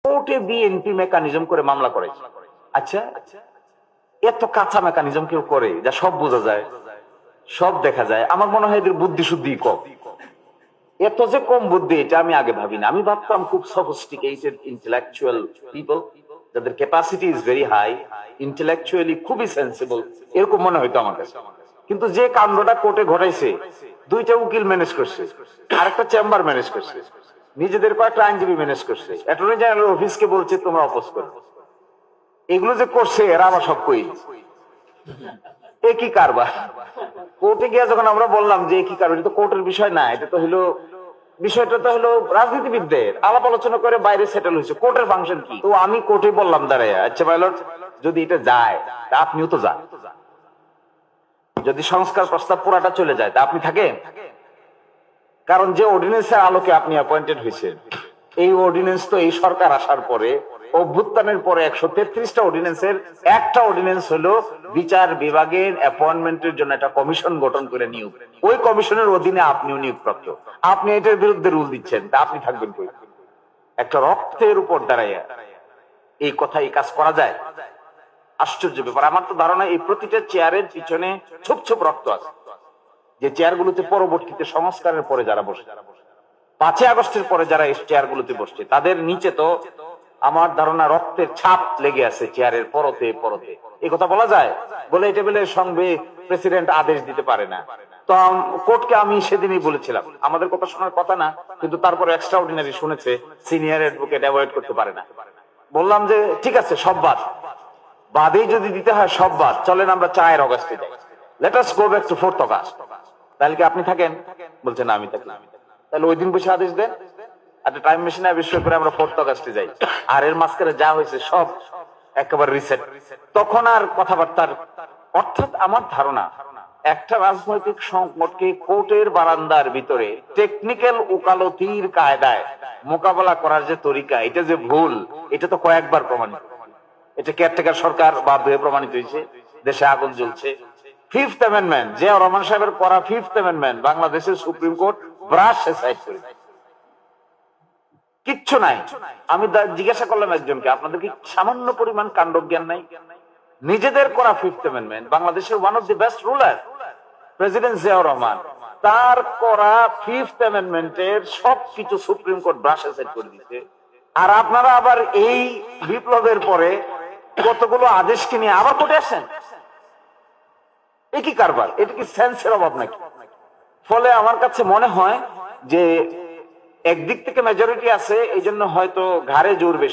কোর্টে BNP mechanism করে মামলা করেছে। আচ্ছা, এত কাঁচা মেকানিজম কেউ করে যা সব বোঝা যায়, সব দেখা যায়? আমার মনে হয় এদের বুদ্ধি শুদ্ধি কম। এত যে কম বুদ্ধি এটা আমি আগে ভাবি না। আমি ভাবতাম খুব সফিস্টিকেটেড ইন্টেলেকচুয়াল পিপল, যাদের capacity is very high, intellectually খুবই সেন্সিবল, এরকম মনে হইতো আমার কাছে। কিন্তু যে কাণ্ডটা কোর্টে ঘটাইছে, দুইটা উকিল ম্যানেজ করছে, আরেকটা চেম্বার ম্যানেজ করছে, নিজেদের কয়েকটা আইনজীবী ম্যানেজ করছে, অ্যাটর্নি জেনারেল অফিসকে বলছে তোমরা অপোজ করো। এগুলো যে করছে এরা আবার সব কই, একই কারবার। কোর্টে গিয়ে যখন আমরা বললাম যে একই কারবার, এটা তো কোর্টের বিষয় না, এটা তো হলো বিষয়টা তো হলো রাজনীতিবিদদের আলাপ আলোচনা করে বাইরে সেটেল হয়েছে, কোর্টের ফাংশন কি? তো আমি কোর্টে বললাম দাঁড়ায়, আচ্ছা মাই লর্ড, যদি এটা যায় তা আপনিও তো যান, যদি সংস্কার প্রস্তাব পুরাটা চলে যায় তা আপনি থাকেন? কারণ যে অর্ডিন্যান্সের আলোকে আপনি অ্যাপয়েন্টেড হয়েছেন, এই অর্ডিন্যান্স তো এই সরকার আসার পরে, অভ্যুত্থানের পরে 133টা অর্ডিন্যান্সের একটা অর্ডিন্যান্স হলো বিচার বিভাগের অ্যাপয়েন্টমেন্টের জন্য একটা কমিশন গঠন করে নিয়োগ। ওই কমিশনের অধীনে আপনিও নিয়োগপ্রাপ্ত, আপনি এটার বিরুদ্ধে রুল দিচ্ছেন, তা আপনি থাকবেন কই? একটা রক্তের উপর দাঁড়াইয়া এই কথা, এই কাজ করা যায়? আশ্চর্য ব্যাপার। আমার তো ধারণা এই প্রতিটা চেয়ারের পিছনে ছোপ ছোপ রক্ত আছে, যে চেয়ারগুলোতে পরবর্তীতে সংস্কারের পরে যারা বসে, 5ই আগস্টের পরে যারা এই চেয়ারগুলোতে বসছে, তাদের নিচে তো আমার ধারণা রক্তের ছাপ লেগে আছে চেয়ারের পরতে পরতে। এই কথা বলা যায়? বলে এটা বলে সঙ্গে প্রেসিডেন্ট আদেশ দিতে পারে না। তো কোর্টকে আমি সেদিনই বলেছিলাম আমাদের কথা শোনার কথা না, কিন্তু তারপরে এক্সট্রা অর্ডিনারি শুনেছে, সিনিয়র অ্যাডভোকেট অ্যাভয়েড করতে পারে না। বললাম যে ঠিক আছে, সব বাদ, বাদেই যদি দিতে হয় সব বাদ, চলেন আমরা 4 অগস্টে যাই, let us go back to 4th August. তাহলে কি আপনি থাকেন? বলছে না আমি থাকি না। তাহলে ওই দিন বসে আদেশ দেন, একটা টাইম মেশিনে আবিষ্কার করে আমরা 4th অগস্টে যাই, আর এর মাঝখানে যা হয়েছে সব একেবারে রিসেট। তখন আর কথাবার্তার, অর্থাৎ আমার ধারণা একটা রাজনৈতিক সংকটকে কোর্টের বারান্দার ভিতরে টেকনিক্যাল ওকালতির কায়দায় মোকাবেলা করার যে তরিকা, এটা যে ভুল, এটা তো কয়েকবার প্রমাণিত। এটা কেয়ারটেকার সরকার বাধ্য হয়ে প্রমাণিত হয়েছে, দেশে আগুন জ্বলছে। 5th অ্যামেন্ডমেন্ট, জিয়া রহমান সাহেবের করা 5th অ্যামেন্ডমেন্ট বাংলাদেশের সুপ্রিম কোর্ট ব্রাশ সাইড করে, কিচ্ছু নাই। আমি জিজ্ঞাসা করলাম একজনকে, আপনাদের কি সামান্য পরিমাণ কাণ্ডজ্ঞান নাই? নিজেদের করা 5th অ্যামেন্ডমেন্ট, বাংলাদেশের one of the best ruler president Zia Rahman, তার করা 5th অ্যামেন্ডমেন্টের সবকিছু সুপ্রিম কোর্ট ব্রাশে সাইড করে দিচ্ছে। আর আপনারা আবার এই বিপ্লবের পরে কতগুলো আদেশকে নিয়ে আবার কোর্টে আসেন। একই কারবার, এটা কি সেন্সের অভাব নাকি? ফলে আমার কাছে মনে হয় যে একদিক থেকে মেজরিটি আছে, এই জন্য হয়তো ঘাড়ে জোর বেশি।